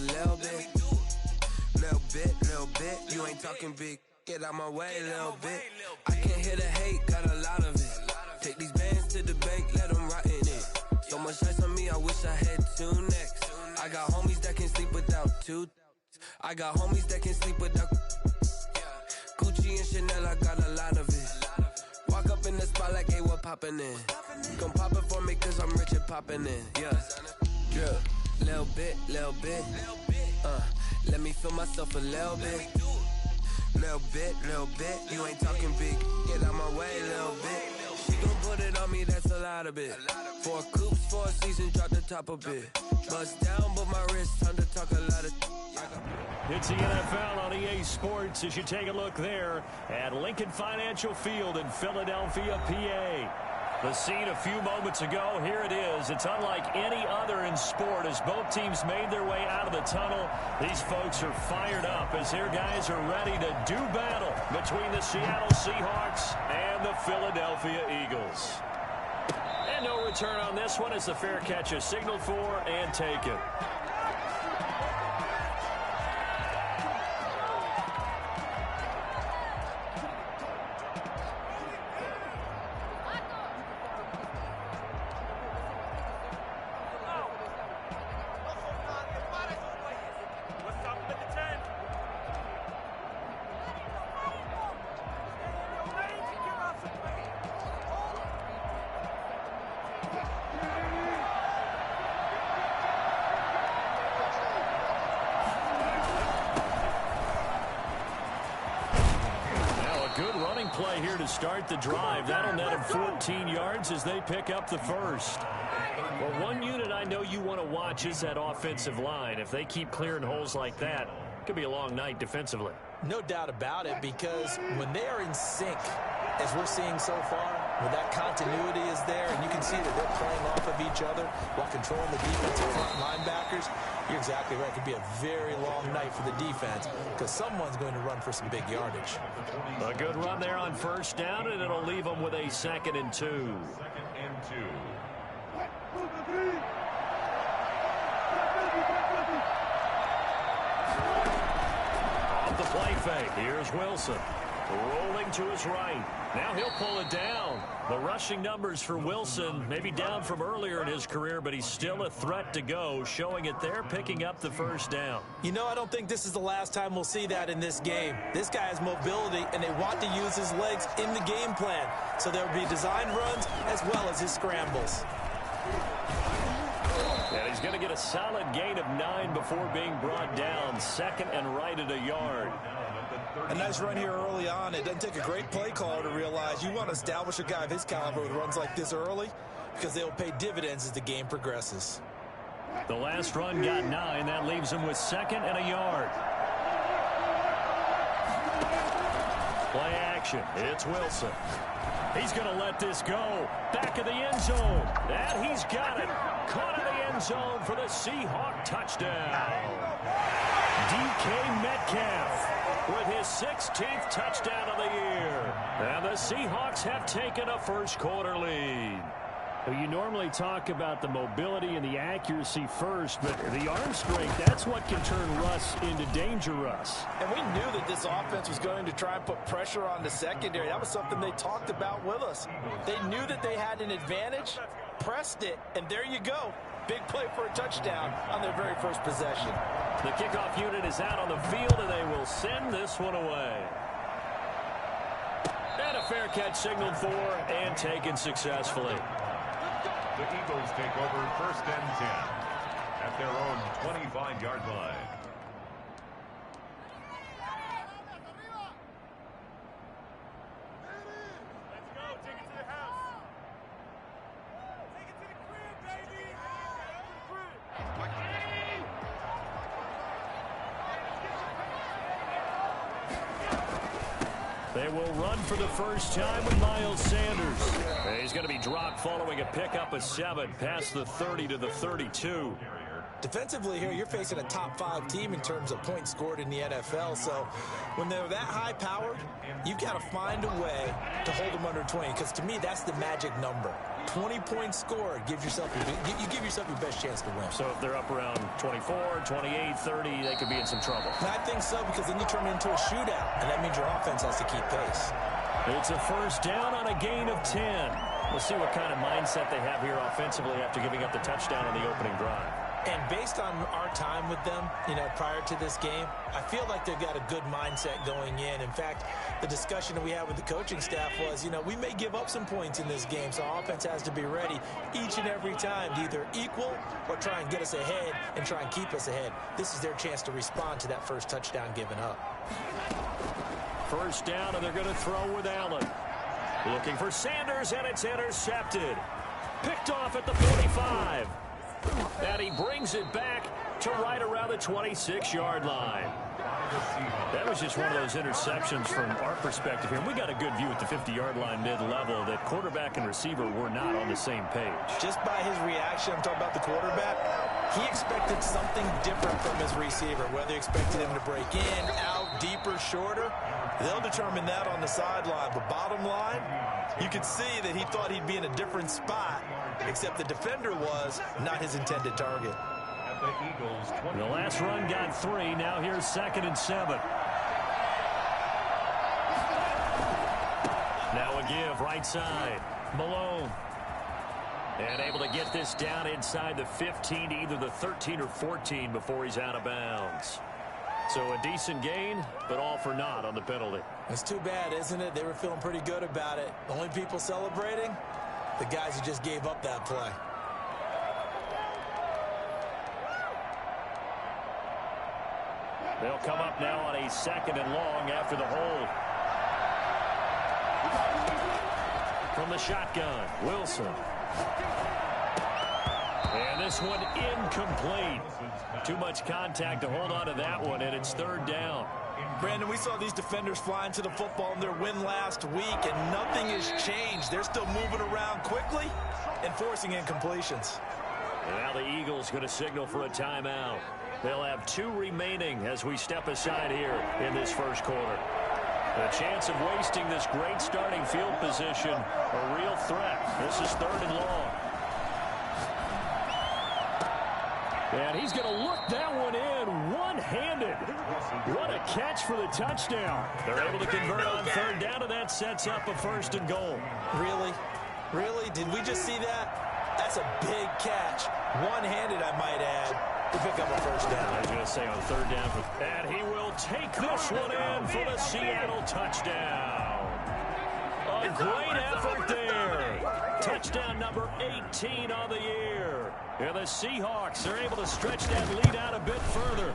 a little bit. Little bit, you ain't talking big. Get out my way, little bit. I can't hear the hate, got a lot of it. Take these bands to the bank, let them rot in it. So much ice on me, I wish I had two necks. I got homies that can sleep without two. I got homies that can sleep without Gucci and Chanel, I got a lot of it. Walk up in the spot like, hey, what poppin' in? Come pop it for me, cause I'm rich and poppin' in. Yeah, drip, little bit. Let me feel myself a little bit. Little bit, you ain't talking big. Get out my way, little bit. She gon' put it on me, that's a lot of it. 4 coops, 4 seasons, drop the top a bit. Bust down, but my wrist, time to talk a lot of. It's the NFL on EA Sports as you take a look there at Lincoln Financial Field in Philadelphia, PA. The scene a few moments ago, here it is. It's unlike any other in sport as both teams made their way out of the tunnel. These folks are fired up as their guys are ready to do battle between the Seattle Seahawks and the Philadelphia Eagles. And no return on this one as the fair catch is signaled for and taken. Play here to start the drive. That'll net them 14 yards as they pick up the first. Well, one unit I know you want to watch is that offensive line. If they keep clearing holes like that, it could be a long night defensively. No doubt about it, because when they are in sync, as we're seeing so far, when that continuity is there, and you can see that they're playing off of each other while controlling the defensive front linebackers, you're exactly right. It could be a very long night for the defense because someone's going to run for some big yardage. A good run there on first down, and it'll leave them with a 2nd and 2. 2nd and 2. Off the play fake, here's Wilson. Rolling to his right. Now he'll pull it down. The rushing numbers for Wilson maybe down from earlier in his career, but he's still a threat to go, showing it there, picking up the first down. You know, I don't think this is the last time we'll see that in this game. This guy has mobility, and they want to use his legs in the game plan. So there will be design runs as well as his scrambles. And he's going to get a solid gain of 9 before being brought down. 2nd and right at a yard. A nice run here early on. It doesn't take a great play caller to realize you want to establish a guy of his caliber with runs like this early because they will pay dividends as the game progresses. The last run got 9. That leaves him with 2nd and a yard. Play action. It's Wilson. He's going to let this go. Back of the end zone. And he's got it. Caught in the end zone for the Seahawk touchdown. DK Metcalf with his 16th touchdown of the year. And the Seahawks have taken a first-quarter lead. Well, you normally talk about the mobility and the accuracy first, but the arm strength, that's what can turn Russ into danger Russ. And we knew that this offense was going to try and put pressure on the secondary. That was something they talked about with us. They knew that they had an advantage, pressed it, and there you go. Big play for a touchdown on their very first possession. The kickoff unit is out on the field, and they will send this one away. And a fair catch signaled for and taken successfully. The Eagles take over 1st and 10 at their own 25-yard line. They will run for the first time with Miles Sanders. He's going to be dropped following a pickup of 7 past the 30 to the 32. Defensively here, you're facing a top-5 team in terms of points scored in the NFL. So when they're that high-powered, you've got to find a way to hold them under 20, because to me, that's the magic number. 20-point score gives yourself you give yourself your best chance to win. So if they're up around 24, 28, 30, they could be in some trouble. And I think so, because then you turn it into a shootout, and that means your offense has to keep pace. It's a first down on a gain of 10. We'll see what kind of mindset they have here offensively after giving up the touchdown on the opening drive. And based on our time with them, prior to this game, I feel like they've got a good mindset going in. In fact, the discussion that we had with the coaching staff was, we may give up some points in this game, so our offense has to be ready each and every time to either equal or try and get us ahead and try and keep us ahead. This is their chance to respond to that first touchdown given up. First down, and they're going to throw with Allen. Looking for Sanders, and it's intercepted. Picked off at the 45. And he brings it back to right around the 26-yard line. That was just one of those interceptions from our perspective here. We got a good view at the 50-yard line mid-level that quarterback and receiver were not on the same page. Just by his reaction, I'm talking about the quarterback, he expected something different from his receiver, whether he expected him to break in, out, deeper, shorter. They'll determine that on the sideline. But bottom line, you could see that he thought he'd be in a different spot, except the defender was not his intended target. The last run got 3. Now here's 2nd and 7. Now a give right side. Malone. And able to get this down inside the 15, either the 13 or 14 before he's out of bounds. So a decent gain, but all for naught on the penalty. It's too bad, isn't it? They were feeling pretty good about it. The only people celebrating, the guys who just gave up that play. They'll come up now on a 2nd and long after the hold. From the shotgun, Wilson. And this one incomplete. Too much contact to hold on to that one, and it's 3rd down. Brandon, we saw these defenders flying to the football in their win last week, and nothing has changed. They're still moving around quickly and forcing incompletions. And now the Eagles going to signal for a timeout. They'll have 2 remaining as we step aside here in this first quarter. The chance of wasting this great starting field position, a real threat. This is 3rd and long. And he's going to look that one in one-handed. What a catch for the touchdown. They're able to convert on 3rd down, and that sets up a 1st and goal. Really? Really? Did we just see that? That's a big catch. One-handed, I might add, to pick up a 1st down. I was going to say on 3rd down. And he will take this one in for the Seattle touchdown. A great effort there. Touchdown number 18 on the year. And the Seahawks are able to stretch that lead out a bit further.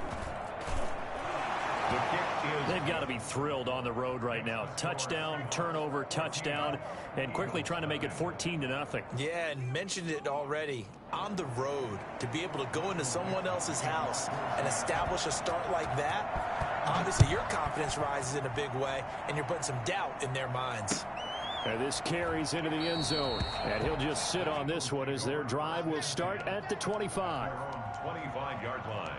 They've got to be thrilled on the road right now. Touchdown, turnover, touchdown, and quickly trying to make it 14-0. Yeah, and mentioned it already. On the road, to be able to go into someone else's house and establish a start like that, obviously your confidence rises in a big way, and you're putting some doubt in their minds. And this carries into the end zone. And he'll just sit on this one as their drive will start at the 25. 25-yard line.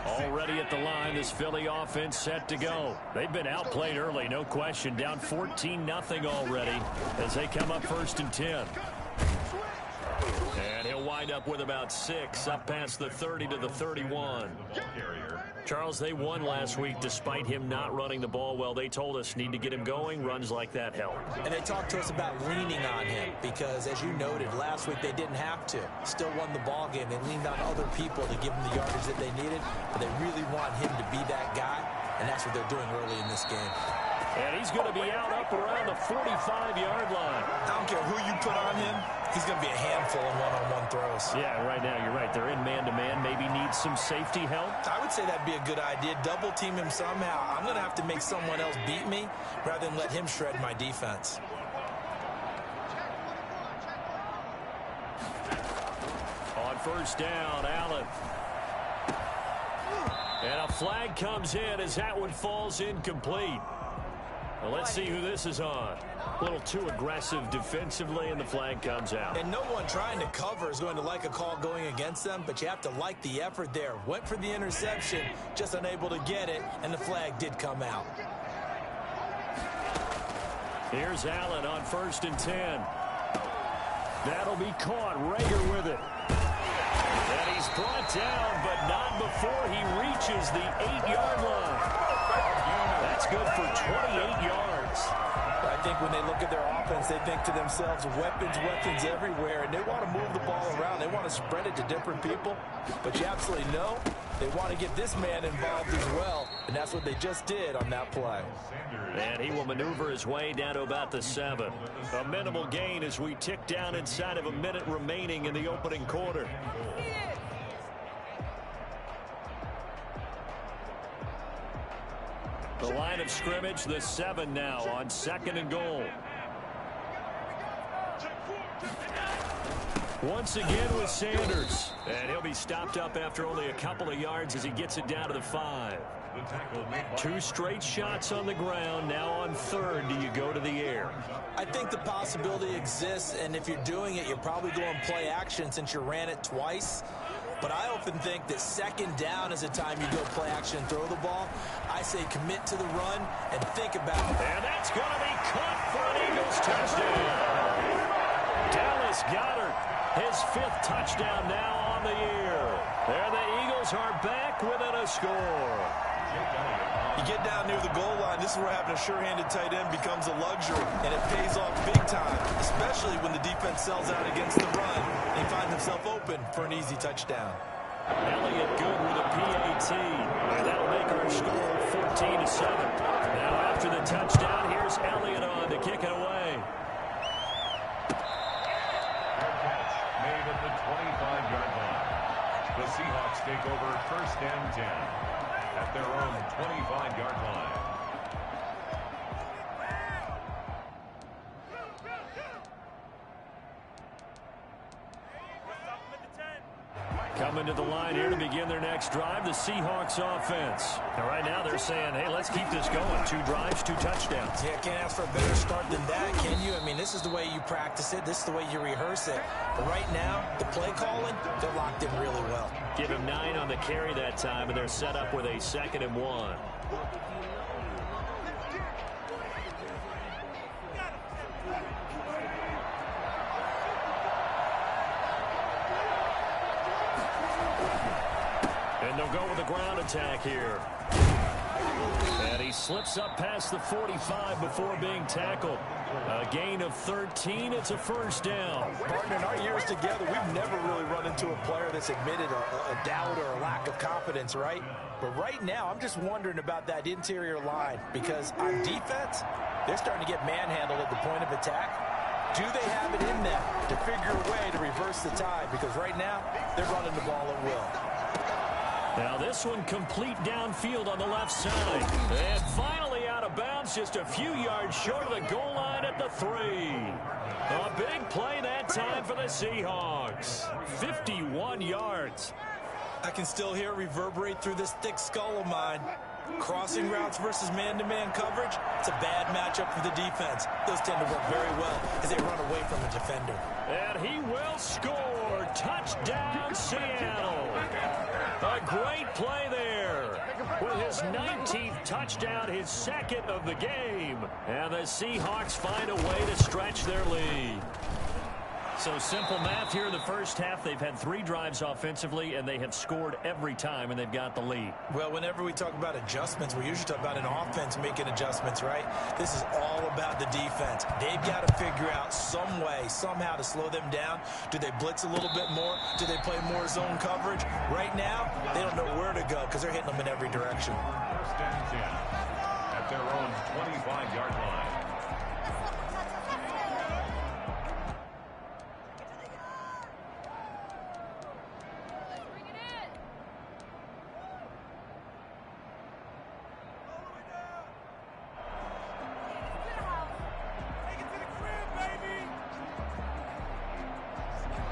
Already at the line, this Philly offense set to go. They've been outplayed early, no question. Down 14-0 already as they come up 1st and 10. And he'll wind up with about 6 up past the 30 to the 31. Charles, they won last week despite him not running the ball well. They told us need to get him going. Runs like that help. And they talked to us about leaning on him because, as you noted, last week they didn't have to. Still won the ball game. They leaned on other people to give them the yardage that they needed, but they really want him to be that guy, and that's what they're doing early in this game. And he's going to be out up around the 45-yard line. I don't care who you put on him. He's going to be a handful in one-on-one throws. Yeah, right now you're right. They're in man-to-man. Maybe needs some safety help. I would say that'd be a good idea. Double team him somehow. I'm going to have to make someone else beat me rather than let him shred my defense. On 1st down, Allen. And a flag comes in as that one falls incomplete. Well, let's see who this is on. A little too aggressive defensively, and the flag comes out. And no one trying to cover is going to like a call going against them, but you have to like the effort there. Went for the interception, just unable to get it, and the flag did come out. Here's Allen on 1st and 10. That'll be caught. Rager with it. And he's brought down, but not before he reaches the 8-yard line. That's good for 28 yards. I think when they look at their offense, they think to themselves, weapons everywhere, and they want to move the ball around. They want to spread it to different people, but you absolutely know they want to get this man involved as well, and that's what they just did on that play. And he will maneuver his way down to about the 7. A minimal gain as we tick down inside of a minute remaining in the opening quarter. The line of scrimmage, the 7 now on 2nd and goal. Once again with Sanders. And he'll be stopped up after only a couple of yards as he gets it down to the 5. 2 straight shots on the ground. Now on 3rd, do you go to the air? I think the possibility exists, and if you're doing it, you're probably going play action since you ran it twice. But I often think that 2nd down is a time you go play action and throw the ball. I say commit to the run and think about it. And that's going to be caught for an Eagles touchdown. Dallas Goedert, his 5th touchdown now on the year. There the Eagles are back within a score. You get down near the goal line, this is where having a sure-handed tight end becomes a luxury, and it pays off big time, especially when the defense sells out against the run and he finds himself open for an easy touchdown. Elliott good with a PAT, and that'll make our score 14-7. Now after the touchdown, here's Elliott on to kick it away. Made at the 25-yard line. The Seahawks take over 1st and 10 at their own 25-yard line. Coming to the line here to begin their next drive, the Seahawks offense. And right now they're saying, hey, let's keep this going. 2 drives, 2 touchdowns. Yeah, can't ask for a better start than that, can you? I mean, this is the way you practice it. This is the way you rehearse it. But right now, the play calling, they're locked in really well. Give him 9 on the carry that time, and they're set up with a 2nd and 1. And they'll go with a ground attack here. And he slips up past the 45 before being tackled. A gain of 13. It's a 1st down. Partner, in our years together, we've never really run into a player that's admitted a doubt or a lack of confidence, right? But right now, I'm just wondering about that interior line because on defense, they're starting to get manhandled at the point of attack. Do they have it in them to figure a way to reverse the tide? Because right now, they're running the ball at will. Now this one complete downfield on the left side. And finally out of bounds, just a few yards short of the goal line at the 3. A big play that time for the Seahawks. 51 yards. I can still hear it reverberate through this thick skull of mine. Crossing routes versus man-to-man coverage, it's a bad matchup for the defense. Those tend to work very well as they run away from a defender. And he will score. Touchdown, Seattle. A great play there. With his 19th touchdown, his 2nd of the game. And the Seahawks find a way to stretch their lead. So simple math here in the first half. They've had 3 drives offensively, and they have scored every time, and they've got the lead. Well, whenever we talk about adjustments, we usually talk about an offense making adjustments, right? This is all about the defense. They've got to figure out some way, somehow to slow them down. Do they blitz a little bit more? Do they play more zone coverage? Right now, they don't know where to go because they're hitting them in every direction. 1st and 10 at their own 25-yard line.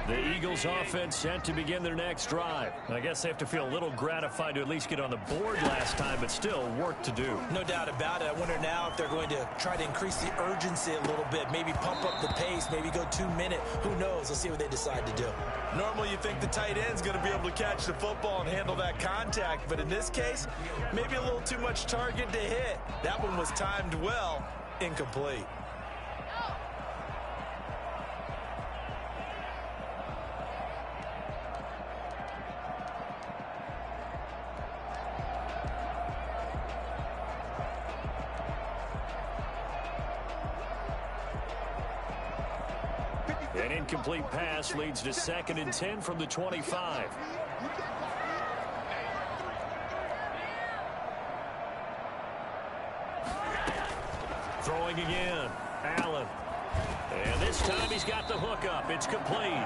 The Eagles offense set to begin their next drive. I guess they have to feel a little gratified to at least get on the board last time, but still work to do. No doubt about it. I wonder now if they're going to try to increase the urgency a little bit, maybe pump up the pace, maybe go 2-minute. Who knows? Let's see what they decide to do. Normally you think the tight end's going to be able to catch the football and handle that contact, but in this case, maybe a little too much target to hit. That one was timed well, incomplete. An incomplete pass leads to 2nd and 10 from the 25. Throwing again. Allen. And this time he's got the hook up. It's complete.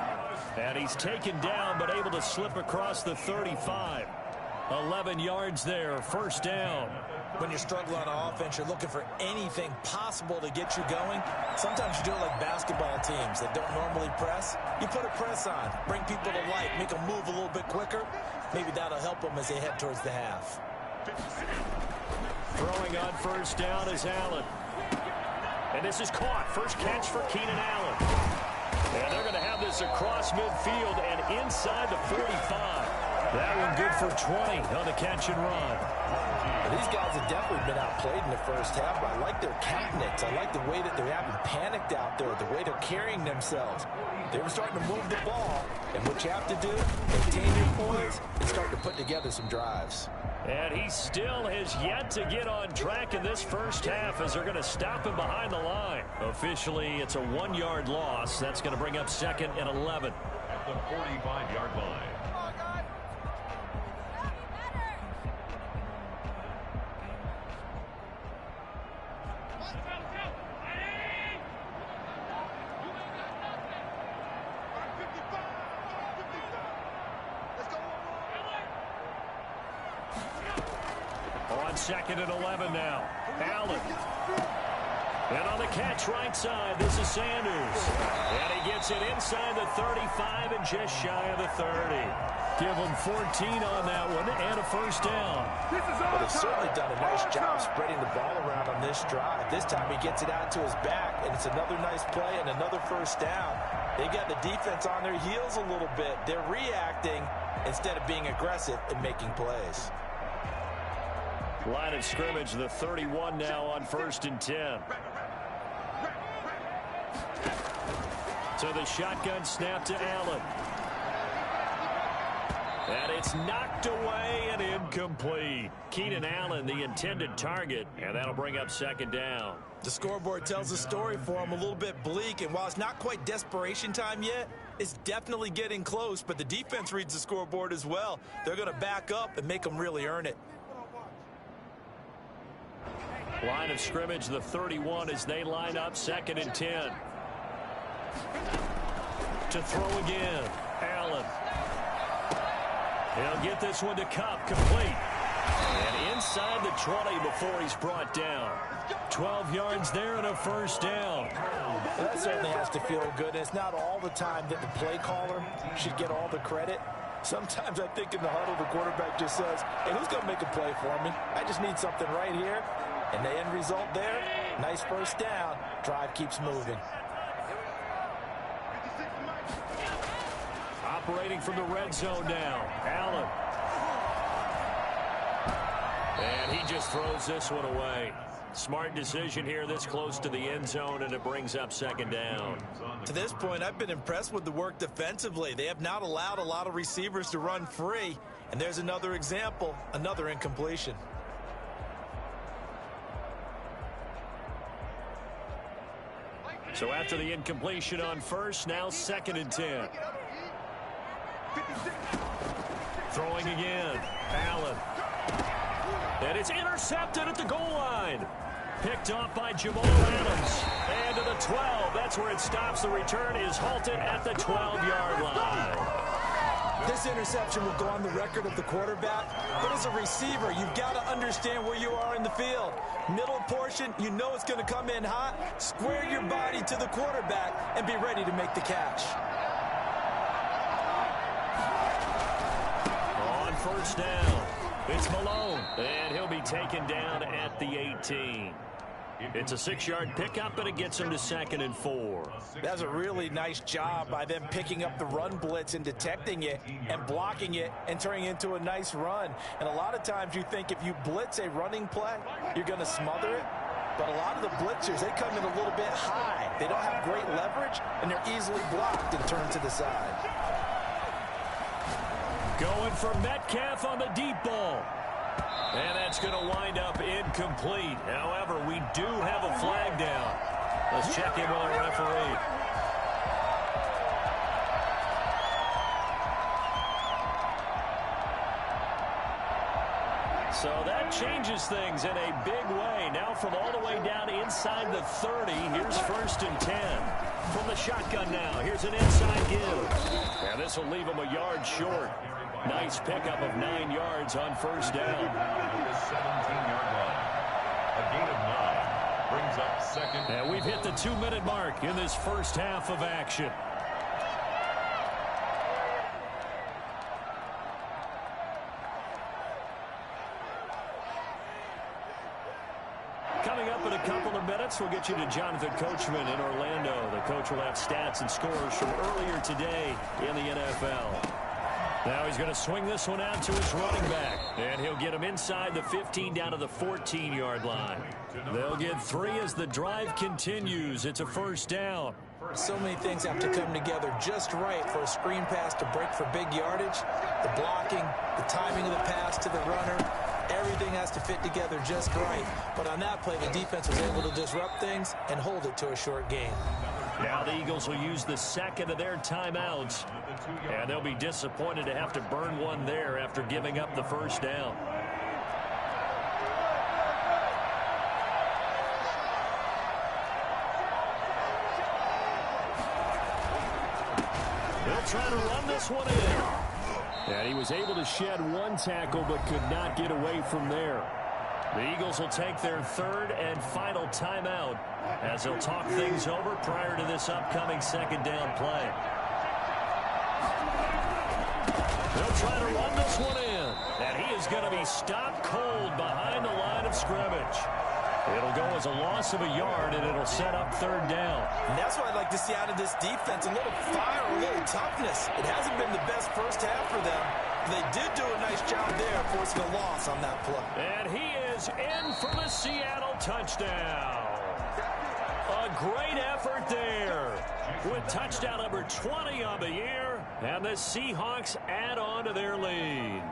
And he's taken down but able to slip across the 35. 11 yards there. First down. When you're struggling on offense, you're looking for anything possible to get you going. Sometimes you do it like basketball teams that don't normally press. You put a press on, bring people to light, make them move a little bit quicker. Maybe that'll help them as they head towards the half. Throwing on first down is Allen. And this is caught. First catch for Keenan Allen. And they're going to have this across midfield and inside the 45. That one good for 20 on the catch and run. These guys have definitely been outplayed in the first half, but I like their countenance. I like the way that they haven't panicked out there, the way they're carrying themselves. They're starting to move the ball, and what you have to do, maintain your poise and start to put together some drives. And he still has yet to get on track in this first half as they're going to stop him behind the line. Officially, it's a 1-yard loss. That's going to bring up 2nd and 11. At the 45-yard line. On 2nd and 11 now. Allen. And on the catch right side, this is Sanders. And he gets it inside the 35 and just shy of the 30. Give him 14 on that one and a first down. Well, they've certainly done a nice job spreading the ball around on this drive. This time he gets it out to his back, and it's another nice play and another first down. They got the defense on their heels a little bit. They're reacting instead of being aggressive and making plays. Line of scrimmage, the 31 now on 1st and 10. So the shotgun snap to Allen. And it's knocked away and incomplete. Keenan Allen, the intended target, and that'll bring up 2nd down. The scoreboard tells a story for him, a little bit bleak, and while it's not quite desperation time yet, it's definitely getting close, but the defense reads the scoreboard as well. They're going to back up and make them really earn it. Line of scrimmage, the 31 as they line up 2nd and 10. To throw again, Allen. He'll get this one to Kupp, complete. And inside the 20 before he's brought down. 12 yards there and a first down. That certainly has to feel good. It's not all the time that the play caller should get all the credit. Sometimes I think in the huddle, the quarterback just says, hey, who's going to make a play for me? I just need something right here. And the end result there, nice first down. Drive keeps moving. Operating from the red zone now, Allen. And he just throws this one away. Smart decision here this close to the end zone, and it brings up 2nd down. To this point, I've been impressed with the work defensively. They have not allowed a lot of receivers to run free. And there's another example, another incompletion. So after the incompletion on first, now 2nd and 10. Throwing again, Allen. And it's intercepted at the goal line. Picked off by Jamal Adams. And to the 12. That's where it stops. The return is halted at the 12-yard line. This interception will go on the record of the quarterback, but as a receiver, you've got to understand where you are in the field. Middle portion, you know it's going to come in hot. Square your body to the quarterback and be ready to make the catch. On first down, it's Malone, and he'll be taken down at the 18. It's a 6-yard pickup, and it gets him to 2nd and 4. That's a really nice job by them picking up the run blitz and detecting it and blocking it and turning it into a nice run. And a lot of times you think if you blitz a running play, you're going to smother it. But a lot of the blitzers, they come in a little bit high. They don't have great leverage, and they're easily blocked and turned to the side. Going for Metcalf on the deep ball. And that's going to wind up incomplete. However, we do have a flag down. Let's check in with our referee. So that changes things in a big way. Now from all the way down inside the 30, here's 1st and 10. From the shotgun now, here's an inside give. And this will leave him a yard short. Nice pickup of 9 yards on 1st down. The 17-yard line. A gain of 9 brings up 2nd. And we've hit the 2-minute mark in this first half of action. Coming up in a couple of minutes, we'll get you to Jonathan Coachman in Orlando. The coach will have stats and scores from earlier today in the NFL. Now he's going to swing this one out to his running back. And he'll get him inside the 15 down to the 14-yard line. They'll get 3 as the drive continues. It's a 1st down. So many things have to come together just right for a screen pass to break for big yardage. The blocking, the timing of the pass to the runner. Everything has to fit together just right. But on that play, the defense was able to disrupt things and hold it to a short gain. Now the Eagles will use the 2nd of their timeouts. And they'll be disappointed to have to burn one there after giving up the 1st down. They'll try to run this one in. And he was able to shed 1 tackle but could not get away from there. The Eagles will take their 3rd and final timeout as they'll talk things over prior to this upcoming 2nd down play. They'll try to run this one in. And he is going to be stopped cold behind the line of scrimmage. It'll go as a loss of a yard, and it'll set up 3rd down. And that's what I'd like to see out of this defense, a little fire, a little toughness. It hasn't been the best first half for them. They did do a nice job there, forcing a loss on that play. And he is in for the Seattle touchdown. A great effort there with touchdown number 20 on the year, and the Seahawks add on to their lead.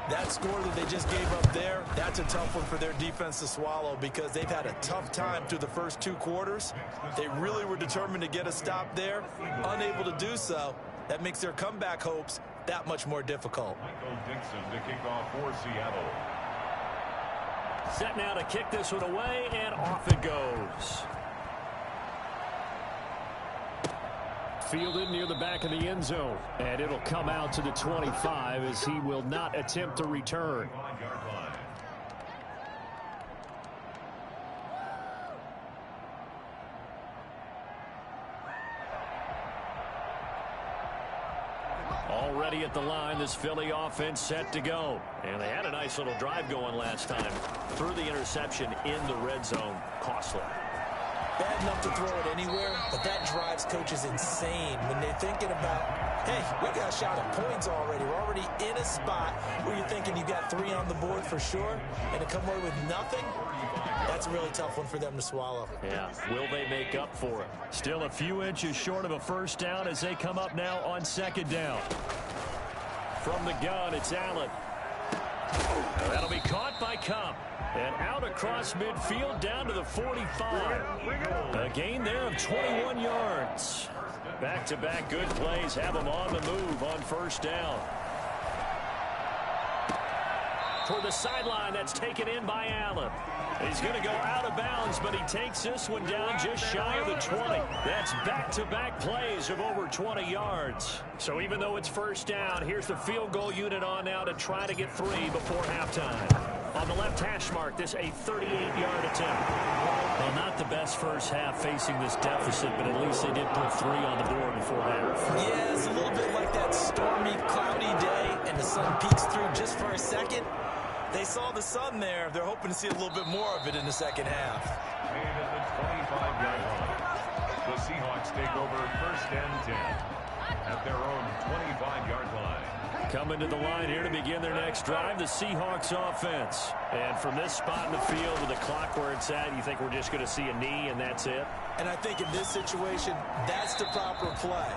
That score that they just gave up there, that's a tough one for their defense to swallow because they've had a tough time through the first 2 quarters. They really were determined to get a stop there, unable to do so. That makes their comeback hopes that much more difficult. Michael Dixon to kick off for Seattle. Set now to kick this one away, and off it goes. Fielded near the back of the end zone. And it'll come out to the 25 as he will not attempt to return. Already at the line, this Philly offense set to go. And they had a nice little drive going last time. Threw the interception in the red zone. Costly. Bad enough to throw it anywhere, but that drives coaches insane when they're thinking about, hey, we got a shot at points already. We're already in a spot where you're thinking you got 3 on the board for sure, and to come away with nothing, that's a really tough one for them to swallow. Yeah, will they make up for it? Still a few inches short of a 1st down as they come up now on 2nd down. From the gun, it's Allen. That'll be caught by Kupp. And out across midfield down to the 45. A gain there of 21 yards. Back-to-back good plays have them on the move on 1st down. Toward the sideline, that's taken in by Allen. He's going to go out of bounds, but he takes this one down just shy of the 20. That's back-to-back plays of over 20 yards. So even though it's 1st down, here's the field goal unit on now to try to get 3 before halftime. On the left hash mark, this a 38-yard attempt. Well, not the best first half facing this deficit, but at least they did put 3 on the board before half. Yeah, it's a little bit like that stormy, cloudy day, and the sun peeks through just for a second. They saw the sun there. They're hoping to see a little bit more of it in the second half. And at the 25-yard line, the Seahawks take over 1st and 10 at their own 25-yard line. Coming to the line here to begin their next drive, the Seahawks offense. And from this spot in the field with the clock where it's at, you think we're just going to see a knee and that's it? And I think in this situation, that's the proper play.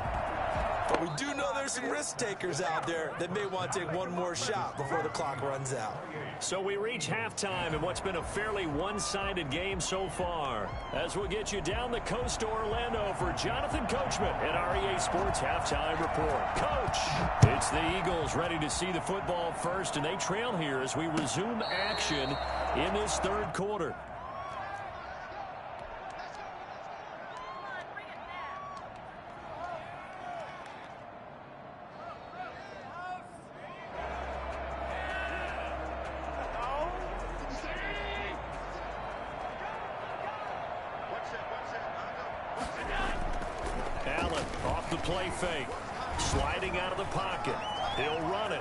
But we do know there's some risk takers out there that may want to take one more shot before the clock runs out. So we reach halftime in what's been a fairly one-sided game so far. As we'll get you down the coast to Orlando for Jonathan Coachman at our EA Sports Halftime Report. Coach, it's the The Eagles ready to see the football first, and they trail here as we resume action in this third quarter. Allen off the play fake. Sliding out of the pocket. He'll run it.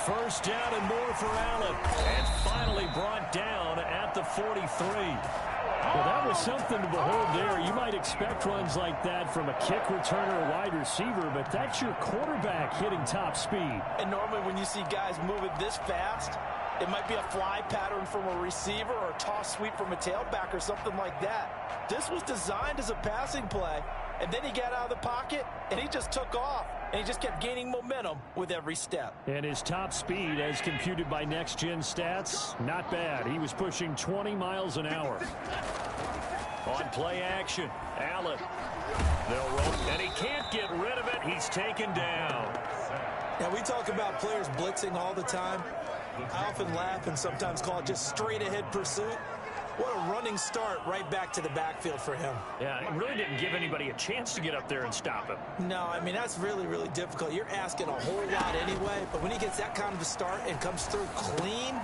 First down and more for Allen. And finally brought down at the 43. Well, that was something to behold there. You might expect runs like that from a kick returner or wide receiver, but that's your quarterback hitting top speed. And normally when you see guys moving this fast, it might be a fly pattern from a receiver or a toss sweep from a tailback or something like that. This was designed as a passing play, and then he got out of the pocket, and he just took off, and he just kept gaining momentum with every step. And his top speed, as computed by Next Gen Stats, not bad. He was pushing 20 miles an hour. On play action, Allen. They'll roll, and he can't get rid of it. He's taken down. Now, we talk about players blitzing all the time. I often laugh and sometimes call it just straight-ahead pursuit. What a running start right back to the backfield for him. Yeah, it really didn't give anybody a chance to get up there and stop him. No, I mean, that's really, really difficult. You're asking a whole lot anyway, but when he gets that kind of a start and comes through clean,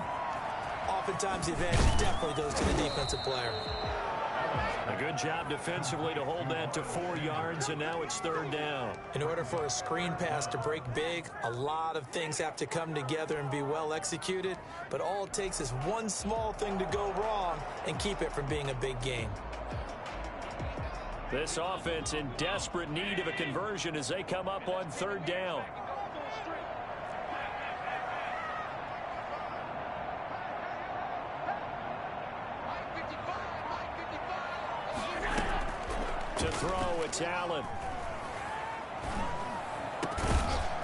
oftentimes the advantage definitely goes to the defensive player. A good job defensively to hold that to 4 yards, and now it's third down. In order for a screen pass to break big, a lot of things have to come together and be well executed, but all it takes is one small thing to go wrong and keep it from being a big gain. This offense in desperate need of a conversion as they come up on third down. To throw, it's Allen.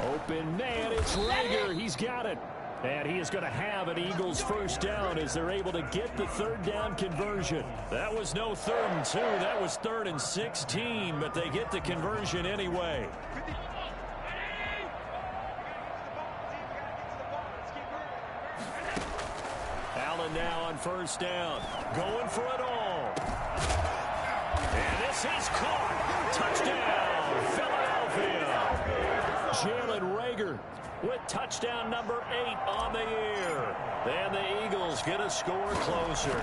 Open man, it's Reagor. He's got it. And he is going to have an Eagles first down as they're able to get the third down conversion. That was no 3rd and 2. That was 3rd and 16, but they get the conversion anyway. Allen now on first down. Going for it all. And this is caught. Touchdown, Philadelphia. Jalen Reagor with touchdown number 8 on the year. And the Eagles get a score closer.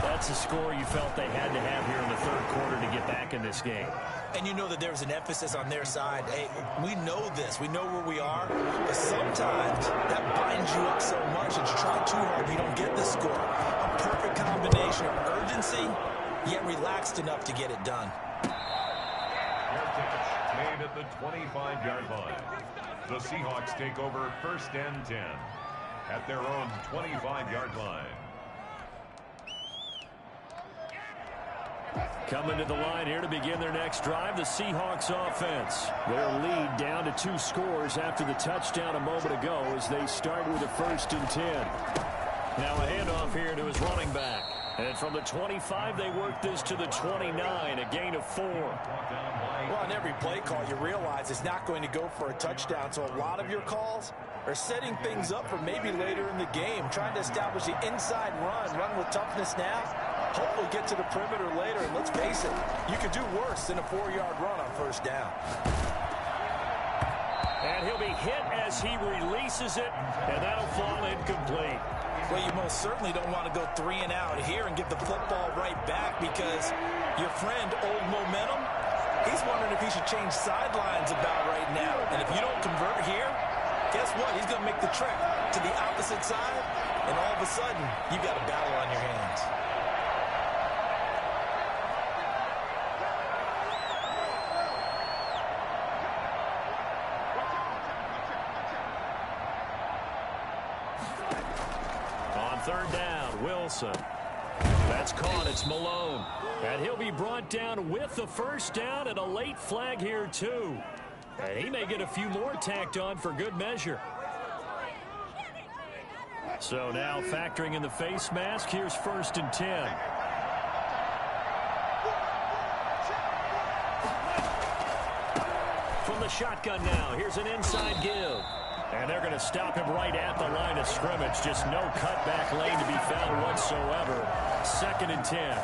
That's a score you felt they had to have here in the third quarter to get back in this game. And you know that there's an emphasis on their side. Hey, we know this. We know where we are. But sometimes that binds you up so much that you try too hard, you don't get the score. A perfect combination of urgency, yet relaxed enough to get it done. Made at the 25-yard line. The Seahawks take over first and 10 at their own 25-yard line. Coming to the line here to begin their next drive, the Seahawks offense. Their lead down to 2 scores after the touchdown a moment ago as they start with a first and 10. Now a handoff here to his running back. And from the 25, they work this to the 29, a gain of 4. Well, on every play call, you realize it's not going to go for a touchdown. So a lot of your calls are setting things up for maybe later in the game, trying to establish the inside run with toughness now, hopefully get to the perimeter later. And let's face it, you could do worse than a 4-yard run on first down. And he'll be hit as he releases it, and that'll fall incomplete. Well, you most certainly don't want to go 3 and out here and give the football right back because your friend, Old Momentum, he's wondering if he should change sidelines about right now. And if you don't convert here, guess what? He's going to make the trek to the opposite side, and all of a sudden, you've got a battle on your hands. Third down, Wilson. That's caught. It's Malone. And he'll be brought down with the first down and a late flag here, too. And he may get a few more tacked on for good measure. So now factoring in the face mask, here's first and 10. from the shotgun now. Here's an inside give. And they're going to stop him right at the line of scrimmage. Just no cutback lane to be found whatsoever. 2nd and 10.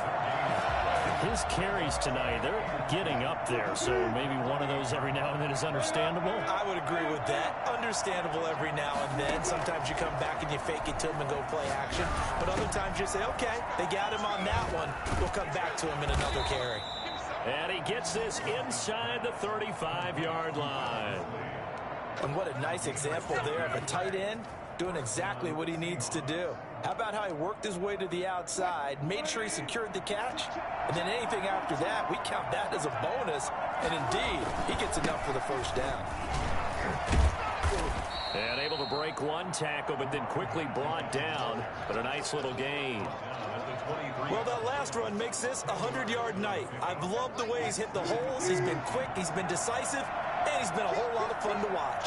His carries tonight, they're getting up there. So maybe one of those every now and then is understandable. I would agree with that. Understandable every now and then. Sometimes you come back and you fake it to him and go play action. But other times you say, okay, they got him on that one. We'll come back to him in another carry. And he gets this inside the 35-yard line. And what a nice example there of a tight end doing exactly what he needs to do. How about how he worked his way to the outside, made sure he secured the catch, and then anything after that, we count that as a bonus. And indeed, he gets enough for the first down. And able to break one tackle, but then quickly brought down. But a nice little gain. Well, that last run makes this a 100-yard night. I've loved the way he's hit the holes. He's been quick, he's been decisive, and he's been a whole lot of fun to watch.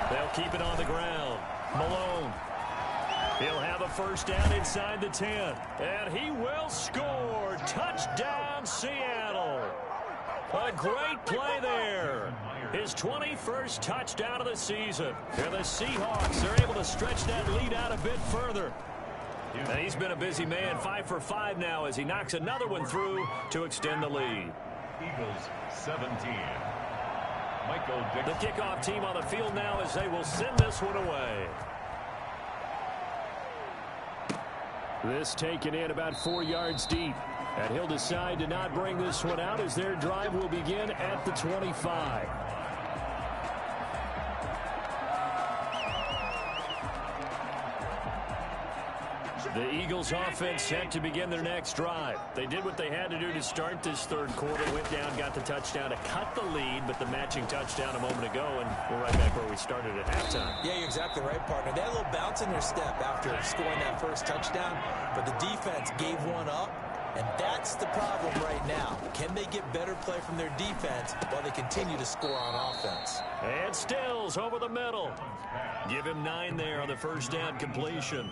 They'll keep it on the ground. Malone. He'll have a first down inside the 10. And he will score. Touchdown, Seattle. A great play there. His 21st touchdown of the season. And the Seahawks are able to stretch that lead out a bit further. And he's been a busy man, 5 for 5 now as he knocks another one through to extend the lead. Eagles 17. Michael Dick. The kickoff team on the field now as they will send this one away. This taken in about 4 yards deep. And he'll decide to not bring this one out as their drive will begin at the 25. The Eagles offense set to begin their next drive. They did what they had to do to start this third quarter. Went down, got the touchdown to cut the lead, but the matching touchdown a moment ago, and we're right back where we started at halftime. Yeah, you're exactly right, partner. They had a little bounce in their step after scoring that first touchdown, but the defense gave one up, and that's the problem right now. Can they get better play from their defense while they continue to score on offense? And Stills over the middle. Give him 9 there on the first down completion.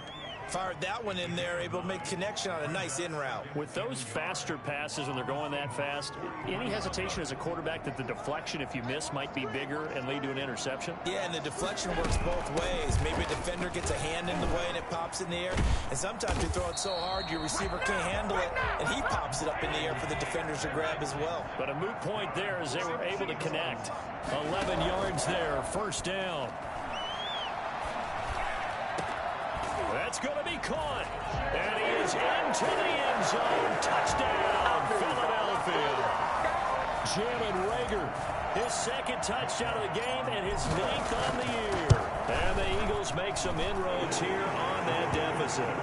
Fired that one in there, able to make connection on a nice in route. With those faster passes when they're going that fast, any hesitation as a quarterback that the deflection, if you miss, might be bigger and lead to an interception? Yeah, and the deflection works both ways. Maybe a defender gets a hand in the way and it pops in the air. And sometimes you throw it so hard your receiver can't handle it, and he pops it up in the air for the defenders to grab as well. But a moot point there as they were able to connect. 11 yards there, first down. That's going to be caught. And he is into the end zone. Touchdown, Philadelphia. Jalen Reagor, his second touchdown of the game and his 9th on the year. And the Eagles make some inroads here on that deficit.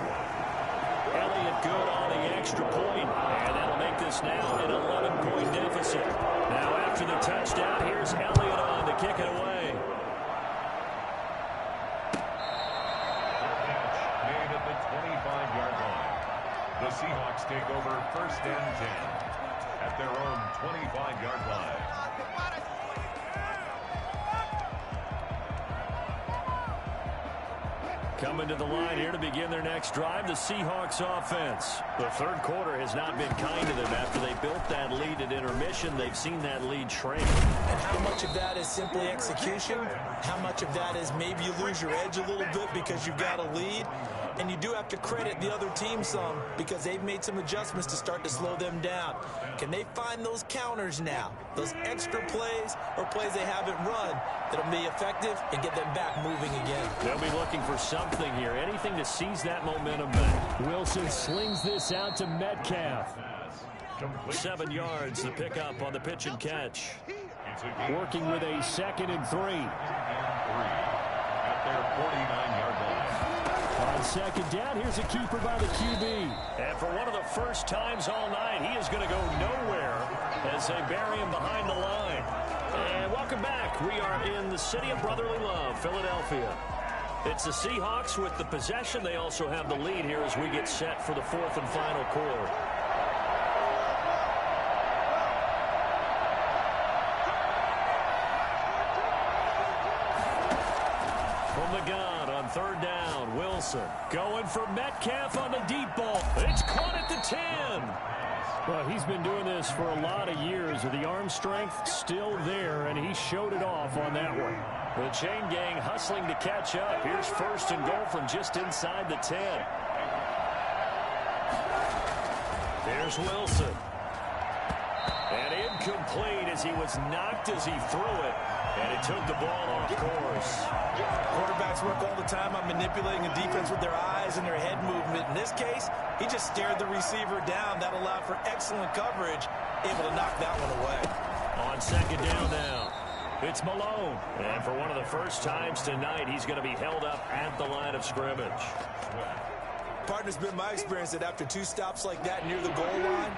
Elliott good on the extra point. And that'll make this now an 11-point deficit. Now after the touchdown, here's Elliott on to kick it away. The Seahawks take over first and 10 at their own 25-yard line. Coming to the line here to begin their next drive, the Seahawks offense. The third quarter has not been kind to them after they built that lead at intermission. They've seen that lead shrink. And how much of that is simply execution? How much of that is maybe you lose your edge a little bit because you've got a lead? And you do have to credit the other team some because they've made some adjustments to start to slow them down. Can they find those counters now, those extra plays or plays they haven't run that'll be effective and get them back moving again? They'll be looking for something here, anything to seize that momentum back. Wilson slings this out to Metcalf. 7 yards, the pickup on the pitch and catch. Working with a 2nd and 3. At their 49-yard line. On second down, here's a keeper by the QB. And for one of the first times all night, he is going to go nowhere as they bury him behind the line. And welcome back. We are in the city of brotherly love, Philadelphia. It's the Seahawks with the possession. They also have the lead here as we get set for the 4th and final quarter. From the gun on third down, Wilson going for Metcalf on the deep ball. It's caught at the 10. Well, he's been doing this for a lot of years with the arm strength still there, and he showed it off on that one. The chain gang hustling to catch up. Here's 1st and goal from just inside the 10. There's Wilson. And incomplete as he was knocked as he threw it. And it took the ball off course. Quarterbacks work all the time on manipulating a defense with their eyes and their head movement. In this case, he just stared the receiver down. That allowed for excellent coverage, able to knock that one away. On 2nd down now, it's Malone. And for one of the first times tonight, he's going to be held up at the line of scrimmage. Partner's been my experience that after 2 stops like that near the goal line,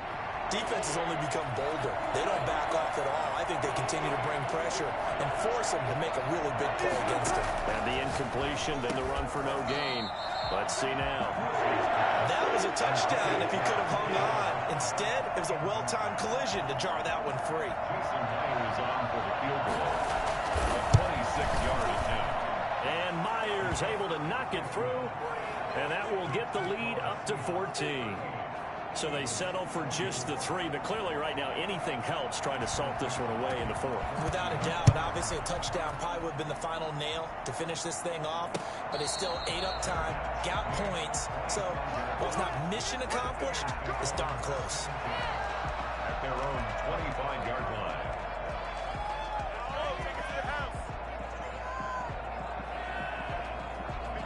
defenses only become bolder. They don't back off at all. I think they continue to bring pressure and force them to make a really big play against him. And the incompletion, then the run for no gain. Let's see now. That was a touchdown if he could have hung on. Instead, it was a well-timed collision to jar that one free. Jason Myers on for the field goal. A 26-yard attempt. And Myers able to knock it through. And that will get the lead up to 14. So they settle for just the 3, but clearly right now anything helps trying to salt this one away in the 4th. Without a doubt, obviously a touchdown probably would have been the final nail to finish this thing off, but they still ate up time, got points, so while it's not mission accomplished, it's darn close. At their own 25-yard line.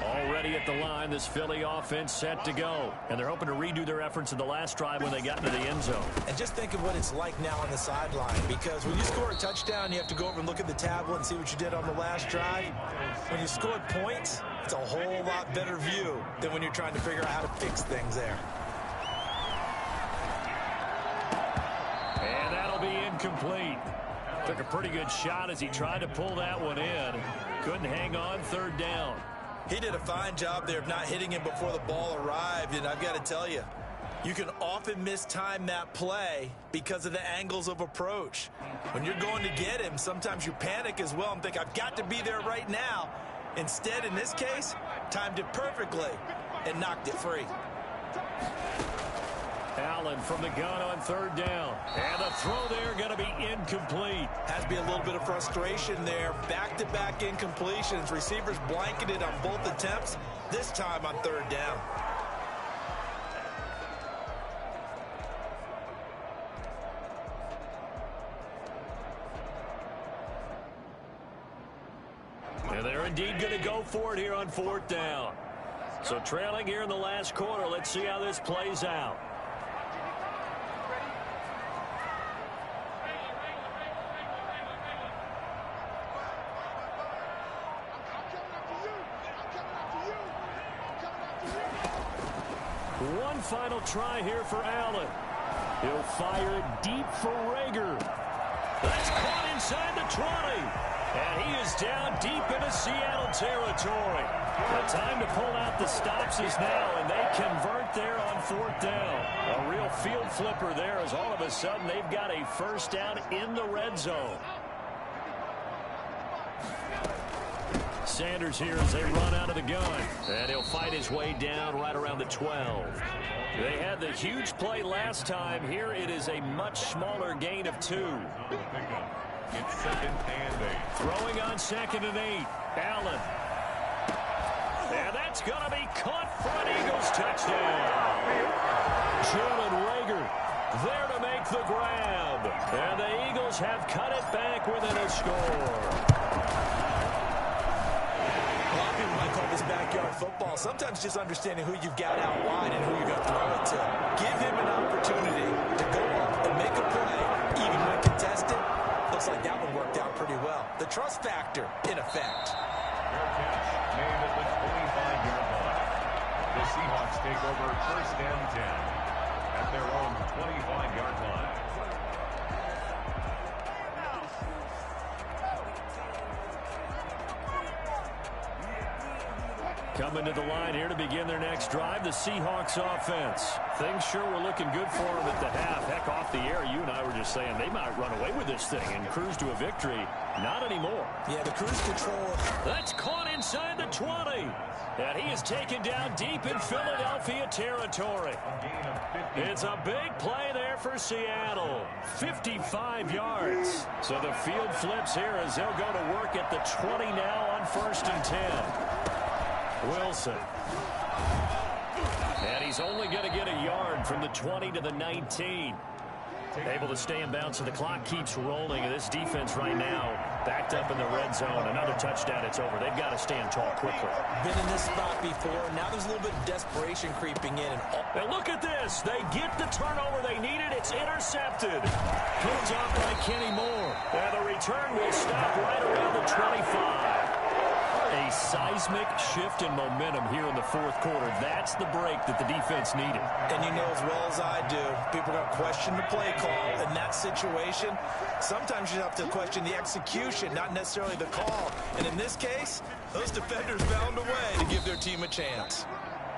Already at the line, this Philly offense set to go. And they're hoping to redo their efforts in the last drive when they got into the end zone. And just think of what it's like now on the sideline, because when you score a touchdown, you have to go over and look at the tablet and see what you did on the last drive. When you scored points, it's a whole lot better view than when you're trying to figure out how to fix things there. And that'll be incomplete. Took a pretty good shot as he tried to pull that one in. Couldn't hang on 3rd down. He did a fine job there of not hitting him before the ball arrived, and I've got to tell you, you can often mistime that play because of the angles of approach. When you're going to get him, sometimes you panic as well and think, I've got to be there right now. Instead, in this case, timed it perfectly and knocked it free. Allen from the gun on 3rd down. And the throw there going to be incomplete. Has to be a little bit of frustration there. Back-to-back incompletions. Receivers blanketed on both attempts, this time on 3rd down. And they're indeed going to go for it here on 4th down. So trailing here in the last quarter, let's see how this plays out. One final try here for Allen. He'll fire it deep for Rager. That's caught inside the 20. And he is down deep into Seattle territory. The time to pull out the stops is now, and they convert there on 4th down. A real field flipper there as all of a sudden they've got a 1st down in the red zone. Sanders here as they run out of the gun. And he'll fight his way down right around the 12. They had the huge play last time. Here it is a much smaller gain of 2. It's 2nd and 8. Throwing on 2nd and 8. Allen. And that's going to be caught for an Eagles touchdown. Jalen Rager there to make the grab. And the Eagles have cut it back within a score. Backyard football. Sometimes just understanding who you've got out wide and who you're going to throw it to. Give him an opportunity to go up and make a play, even when contested. Looks like that one worked out pretty well. The trust factor in effect. Fair catch made at the 25-yard line. The Seahawks take over 1st and 10 at their own 25-yard line. Coming to the line here to begin their next drive, the Seahawks offense. Things sure were looking good for them at the half. Heck, off the air, you and I were just saying they might run away with this thing and cruise to a victory. Not anymore. Yeah, the cruise control. That's caught inside the 20. And he is taken down deep in Philadelphia territory. It's a big play there for Seattle. 55 yards. So the field flips here as they'll go to work at the 20 now on 1st and 10. Wilson. And he's only going to get a yard from the 20 to the 19. Able to stay in bounds, so the clock keeps rolling. And this defense right now backed up in the red zone. Another touchdown, it's over. They've got to stand tall quickly. Been in this spot before. Now there's a little bit of desperation creeping in. And look at this. They get the turnover they needed. It's intercepted. Picked off by Kenny Moore. And the return will stop right around the 25. A seismic shift in momentum here in the fourth quarter. That's the break that the defense needed. And you know as well as I do, people are going to question the play call in that situation. Sometimes you have to question the execution, not necessarily the call. And in this case, those defenders found a way to give their team a chance.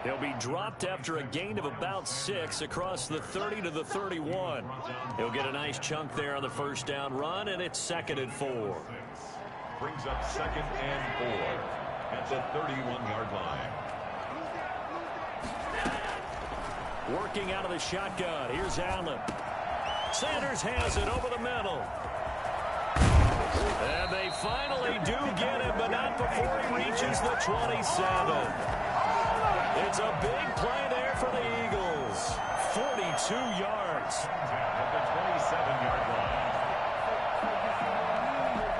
He'll be dropped after a gain of about 6 across the 30 to the 31. He'll get a nice chunk there on the first down run, and it's 2nd and 4. Brings up 2nd and 4 at the 31-yard line. Working out of the shotgun. Here's Allen. Sanders has it over the middle. And they finally do get him, but not before he reaches the 27. It's a big play there for the Eagles. 42 yards. At the 27-yard line.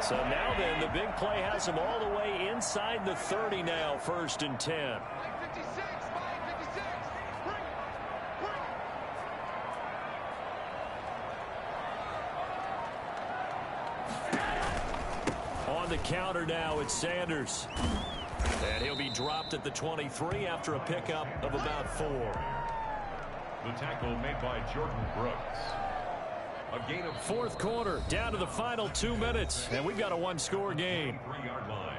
So now then, the big play has him all the way inside the 30 now, 1st and 10. On the counter now, it's Sanders. And he'll be dropped at the 23 after a pickup of about 4. The tackle made by Jordan Brooks. A gain of 4th quarter, down to the final 2 minutes, and we've got a 1-score game. 3-yard line.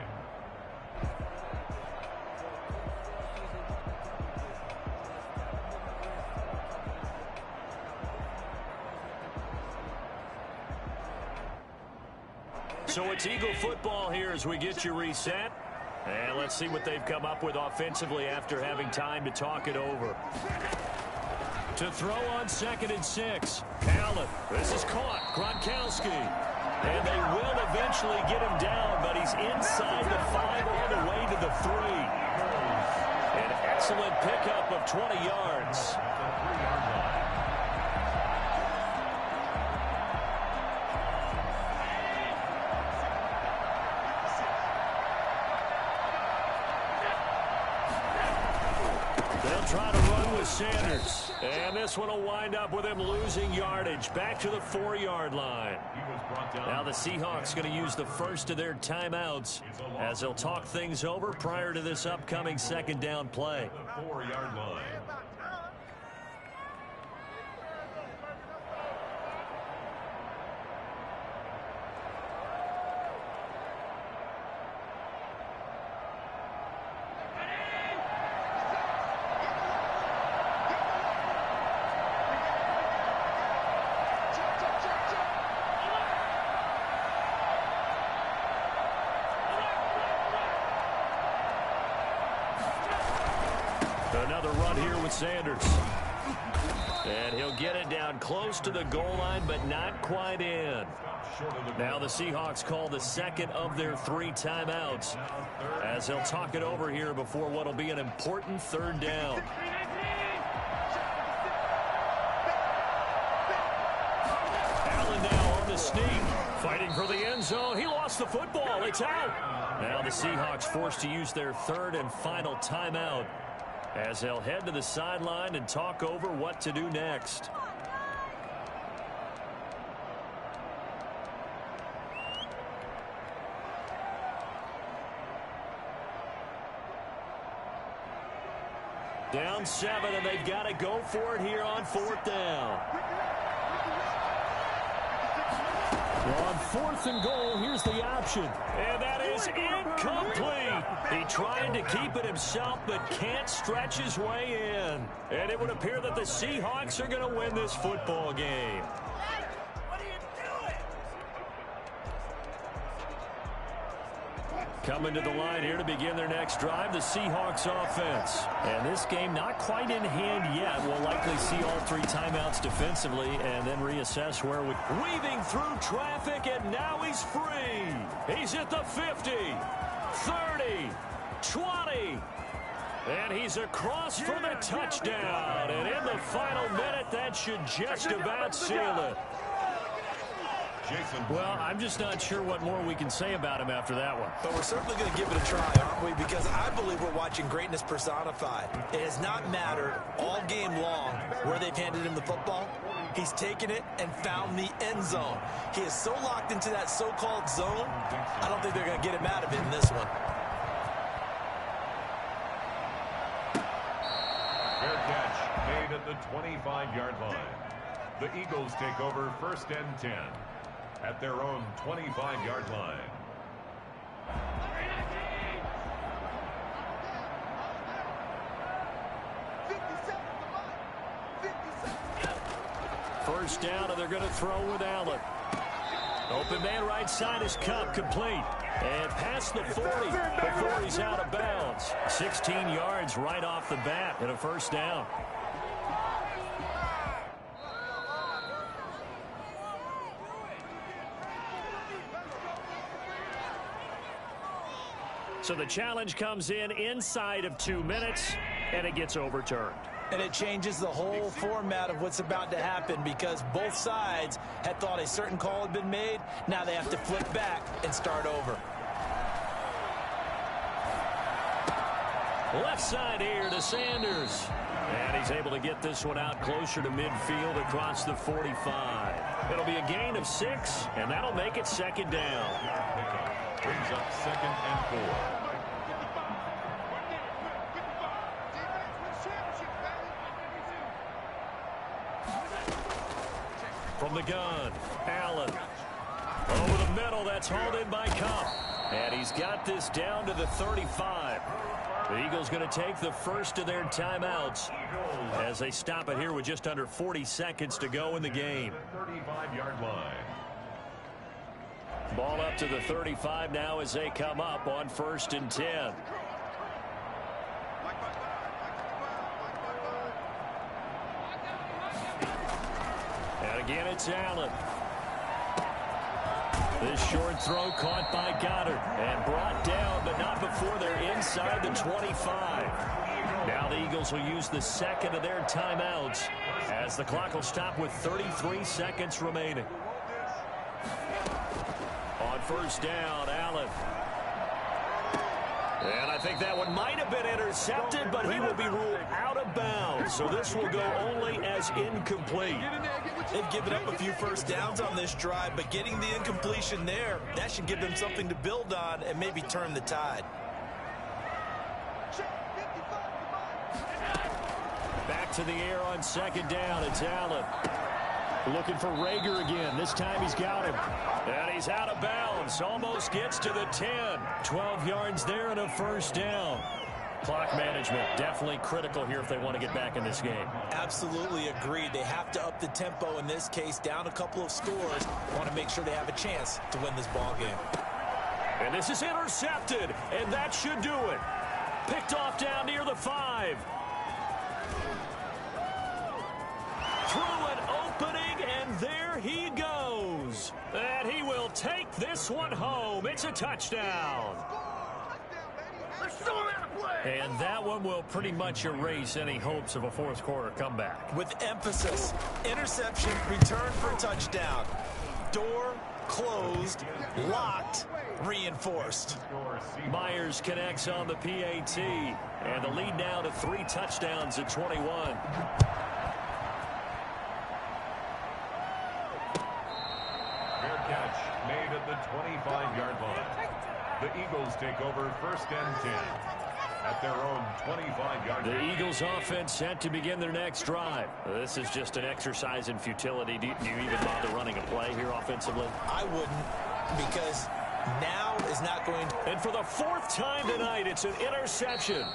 So it's Eagle football here as we get you reset. And let's see what they've come up with offensively after having time to talk it over. To throw on 2nd and 6. Allen. This is caught. Gronkowski. And they will eventually get him down, but he's inside the 5 all the way to the 3. An excellent pickup of 20 yards. They'll try to run with Sanders. And this one will wind up with him losing yardage. Back to the 4-yard line. Now the Seahawks going to use the first of their timeouts as they'll talk things over prior to this upcoming 2nd down play. The 4-yard line. Another run here with Sanders. And he'll get it down close to the goal line, but not quite in. Now the Seahawks call the 2nd of their 3 timeouts as they'll talk it over here before what will be an important 3rd down. Allen now on the sneak, fighting for the end zone. He lost the football. It's out. Now the Seahawks forced to use their 3rd and final timeout as they'll head to the sideline and talk over what to do next. Down 7, and they've got to go for it here on 4th down. On 4th and goal, here's the option. And that is is incomplete. He tried to keep it himself, but can't stretch his way in. And it would appear that the Seahawks are going to win this football game. Coming to the line here to begin their next drive, the Seahawks offense. And this game not quite in hand yet. We'll likely see all three timeouts defensively and then reassess where we... Weaving through traffic, and now he's free. He's at the 50, 30, 20. And he's across for the touchdown. And in the final minute, that should just about seal it. Well, I'm just not sure what more we can say about him after that one. But we're certainly going to give it a try, aren't we? Because I believe we're watching greatness personified. It has not mattered all game long where they've handed him the football. He's taken it and found the end zone. He is so locked into that so-called zone, I don't think they're going to get him out of it in this one. Fair catch made at the 25-yard line. The Eagles take over 1st and 10. At their own 25-yard line. First down, and they're going to throw with Allen. Open man right side is Kupp, complete. And past the 40 before he's out of bounds. 16 yards right off the bat and a first down. So the challenge comes in inside of 2 minutes, and it gets overturned. And it changes the whole format of what's about to happen because both sides had thought a certain call had been made. Now they have to flip back and start over. Left side here to Sanders. And he's able to get this one out closer to midfield across the 45. It'll be a gain of 6, and that'll make it second down. Brings up 2nd and 4. From the gun, Allen. Over the middle, that's hauled in by Kupp. And he's got this down to the 35. The Eagles going to take the first of their timeouts as they stop it here with just under 40 seconds to go in the game. 35-yard line. Ball up to the 35 now as they come up on 1st and 10. And again, it's Allen. This short throw caught by Goddard and brought down, but not before they're inside the 25. Now the Eagles will use the second of their timeouts as the clock will stop with 33 seconds remaining. On 1st down, Allen. And I think that one might have been intercepted, but he will be ruled out of bounds. So this will go only as incomplete. They've given up a few first downs on this drive, but getting the incompletion there, that should give them something to build on and maybe turn the tide. Back to the air on 2nd down. It's Allen. Looking for Rager again. This time he's got him. And he's out of bounds. Almost gets to the 10. 12 yards there and a first down. Clock management definitely critical here if they want to get back in this game. Absolutely agreed. They have to up the tempo in this case. Down a couple of scores. Want to make sure they have a chance to win this ball game. And this is intercepted. And that should do it. Picked off down near the 5. Through an opening, and there he goes. And he will take this one home. It's a touchdown. And that one will pretty much erase any hopes of a fourth quarter comeback. With emphasis, interception, return for a touchdown. Door closed, locked, reinforced. Myers connects on the PAT, and the lead now to 3 touchdowns at 21. Catch made at the 25-yard line. The Eagles take over 1st and 10 at their own 25-yard line. The Eagles offense set to begin their next drive. This is just an exercise in futility. Do you even bother running a play here offensively? I wouldn't, because now is not going to... And for the 4th time tonight, it's an interception.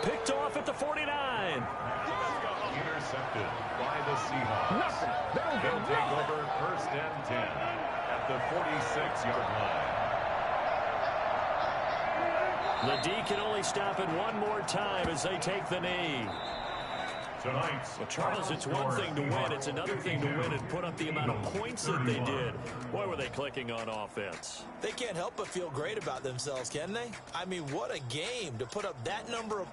Picked off at the 49. Intercepted by the Seahawks. They'll take over 1st and 10 at the 46-yard line. The D can only stop it one more time as they take the knee. Tonight's Well, Charles, it's one thing to win. It's another thing to win and put up the amount of points that they did. Boy, were they clicking on offense. They can't help but feel great about themselves, can they? I mean, what a game to put up that number of